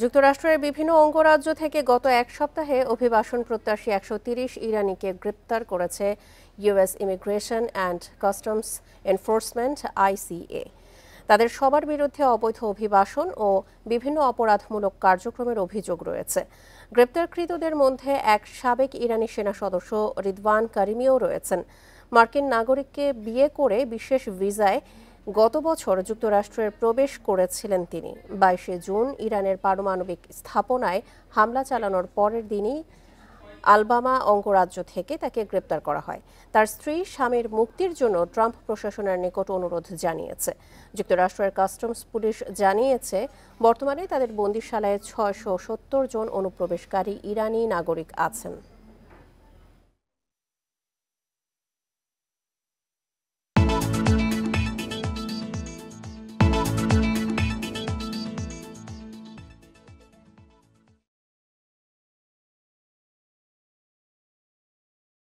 যুক্তরাষ্ট্রের বিভিন্ন অঙ্গরাজ্য থেকে গত এক সপ্তাহে অভিবাসন প্রত্যাশী ১৩০ ইরানিকে গ্রেপ্তার করেছে US immigration and customs enforcement আইসিএ। তাদের সবার বিরুদ্ধে অবৈধ অভিবাসন ও বিভিন্ন অপরাধমূলক কার্যক্রমের অভিযোগ রয়েছে। গ্রেপ্তারকৃতদের মধ্যে এক সাবেক ইরানি সেনা সদস্য রিদওয়ান কারিমিও রয়েছেন। মার্কিন নাগরিককে বিয়ে করে বিশেষ ভিসায় গত বছর যুক্তরাষ্ট্রের প্রবেশ করেছিলেন তিনি। ২২ জুন ইরানের পারমাণবিক স্থাপনায় হামলা চালানোর পরের দিনই আলবামা অঙ্গরাজ্য থেকে তাকে গ্রেপ্তার করা হয়। তার স্ত্রী স্বামীর মুক্তির জন্য ট্রাম্প প্রশাসনের নিকট অনুরোধ জানিয়েছে। যুক্তরাষ্ট্রের কাস্টমস পুলিশ জানিয়েছে, বর্তমানে তাদের বন্দিশালায় ৬৭০ জন অনুপ্রবেশকারী ইরানি নাগরিক আছেন।